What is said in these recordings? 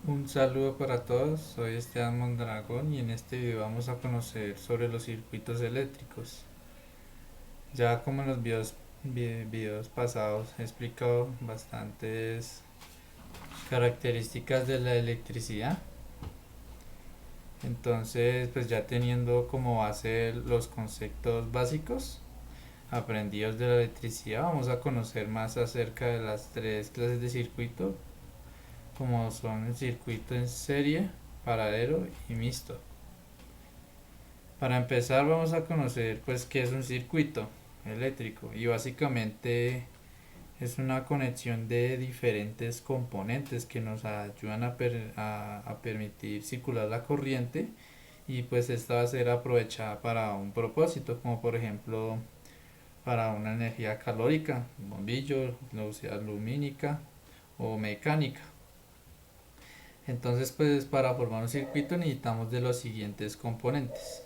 Un saludo para todos, soy Esteban Mondragón y en este video vamos a conocer sobre los circuitos eléctricos. Ya como en los videos pasados he explicado bastantes características de la electricidad, entonces pues ya teniendo como base los conceptos básicos aprendidos de la electricidad, vamos a conocer más acerca de las tres clases de circuito, como son el circuito en serie, paradero y mixto. Para empezar vamos a conocer pues qué es un circuito eléctrico y básicamente es una conexión de diferentes componentes que nos ayudan a permitir circular la corriente y pues esta va a ser aprovechada para un propósito como por ejemplo para una energía calórica, bombillo, luz lumínica o mecánica. Entonces pues para formar un circuito necesitamos de los siguientes componentes.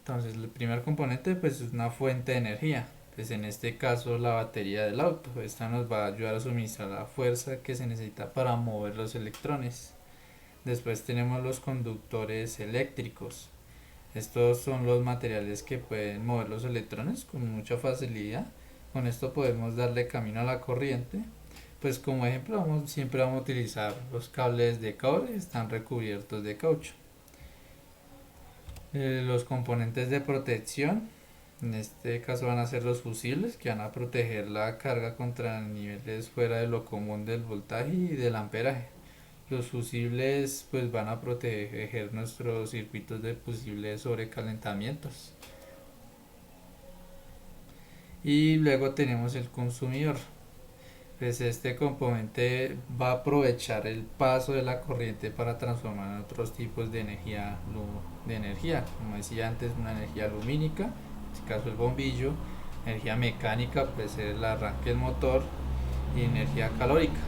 Entonces, el primer componente pues es una fuente de energía. Pues en este caso la batería del auto. Esta nos va a ayudar a suministrar la fuerza que se necesita para mover los electrones. Después tenemos los conductores eléctricos. Estos son los materiales que pueden mover los electrones con mucha facilidad. Con esto podemos darle camino a la corriente. Pues como ejemplo siempre vamos a utilizar los cables de cobre, están recubiertos de caucho. Los componentes de protección, en este caso van a ser los fusibles que van a proteger la carga contra niveles fuera de lo común del voltaje y del amperaje. Los fusibles pues van a proteger nuestros circuitos de posibles sobrecalentamientos. Y luego tenemos el consumidor. Pues este componente va a aprovechar el paso de la corriente para transformar en otros tipos de energía, como decía antes, una energía lumínica, en este caso el bombillo, energía mecánica, puede ser el arranque del motor, y energía calórica.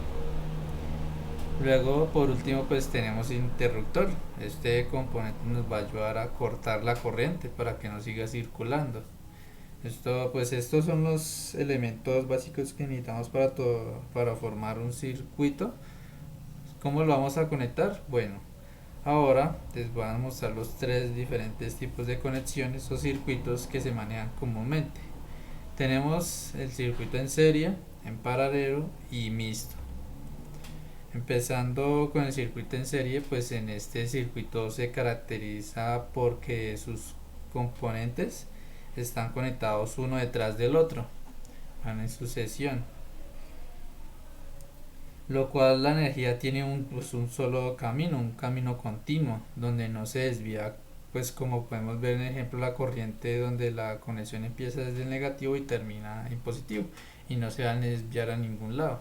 Luego, por último, pues tenemos interruptor. Este componente nos va a ayudar a cortar la corriente para que no siga circulando. Estos son los elementos básicos que necesitamos para formar un circuito. ¿Cómo lo vamos a conectar? Bueno, ahora les voy a mostrar los tres diferentes tipos de conexiones o circuitos que se manejan comúnmente. Tenemos el circuito en serie, en paralelo y mixto. Empezando con el circuito en serie, pues en este circuito se caracteriza porque sus componentes están conectados uno detrás del otro, van en sucesión, lo cual la energía tiene un solo camino, un camino continuo, donde no se desvía, pues como podemos ver en el ejemplo la corriente donde la conexión empieza desde el negativo y termina en positivo y no se va a desviar a ningún lado.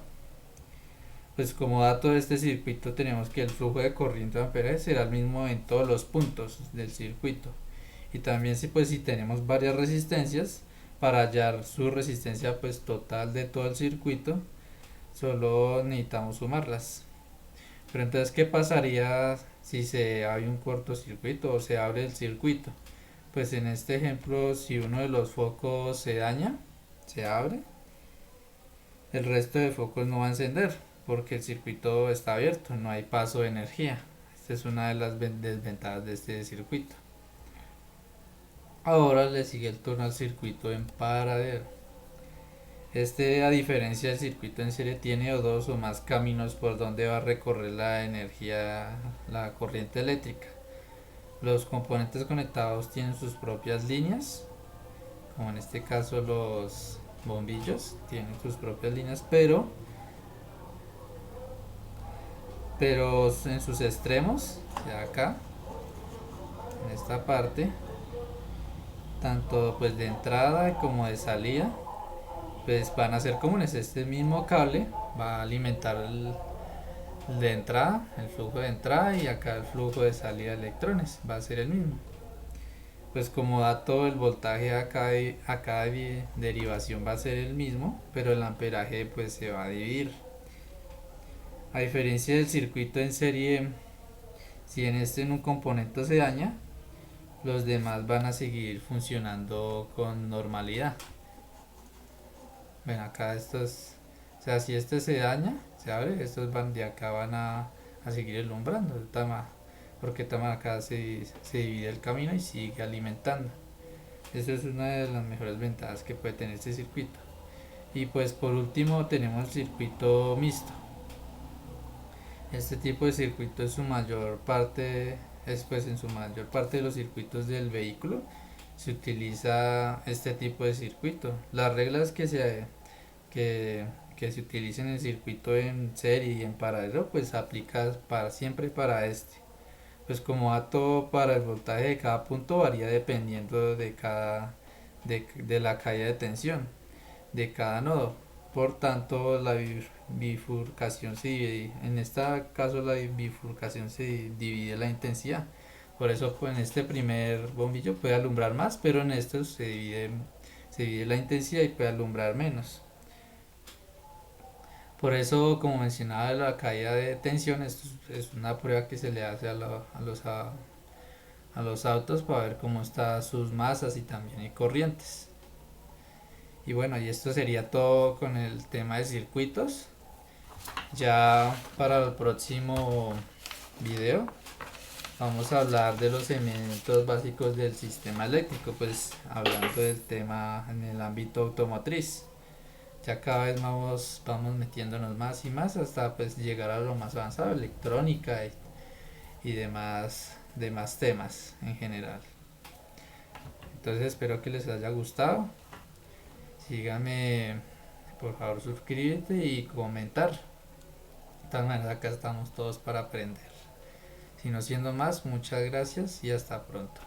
Pues como dato de este circuito tenemos que el flujo de corriente de amperaje será el mismo en todos los puntos del circuito. Y también si tenemos varias resistencias, para hallar su resistencia pues total de todo el circuito, solo necesitamos sumarlas. Pero entonces, ¿qué pasaría si se abre un cortocircuito o se abre el circuito? Pues en este ejemplo, si uno de los focos se daña, se abre, el resto de focos no va a encender porque el circuito está abierto, no hay paso de energía. Esta es una de las desventajas de este circuito. Ahora le sigue el turno al circuito en paralelo. A diferencia del circuito en serie, tiene dos o más caminos por donde va a recorrer la energía, la corriente eléctrica. Los componentes conectados tienen sus propias líneas, como en este caso los bombillos tienen sus propias líneas, pero en sus extremos, de acá, en esta parte, tanto pues de entrada como de salida, pues van a ser comunes. Este mismo cable va a alimentar el de entrada, el flujo de entrada, y acá el flujo de salida de electrones va a ser el mismo. Pues como dato, el voltaje a cada derivación va a ser el mismo, pero el amperaje pues se va a dividir. A diferencia del circuito en serie, si en un componente se daña, los demás van a seguir funcionando con normalidad. Ven acá, O sea, si este se daña, se abre, estos van de acá van a seguir alumbrando, porque tama acá se divide el camino y sigue alimentando. Esa es una de las mejores ventajas que puede tener este circuito. Y pues por último tenemos el circuito mixto. Este tipo de circuito es su mayor parte, es pues en su mayor parte de los circuitos del vehículo se utiliza este tipo de circuito. Las reglas que, que se utilicen en el circuito en serie y en paralelo pues aplica para siempre para este. Pues como dato para el voltaje de cada punto varía dependiendo de la caída de tensión de cada nodo. Por tanto, la bifurcación se divide, en este caso la bifurcación se divide la intensidad. Por eso pues, en este primer bombillo puede alumbrar más, pero en estos se divide la intensidad y puede alumbrar menos. Por eso, como mencionaba, la caída de tensión es una prueba que se le hace a los autos para ver cómo están sus masas y también corrientes. Y bueno, y esto sería todo con el tema de circuitos. Ya para el próximo video vamos a hablar de los elementos básicos del sistema eléctrico, pues hablando del tema en el ámbito automotriz. Ya cada vez vamos metiéndonos más y más hasta pues llegar a lo más avanzado, electrónica y demás temas en general. Entonces espero que les haya gustado. Síganme, por favor suscríbete y comentar. De todas maneras acá estamos todos para aprender. Si no siendo más, muchas gracias y hasta pronto.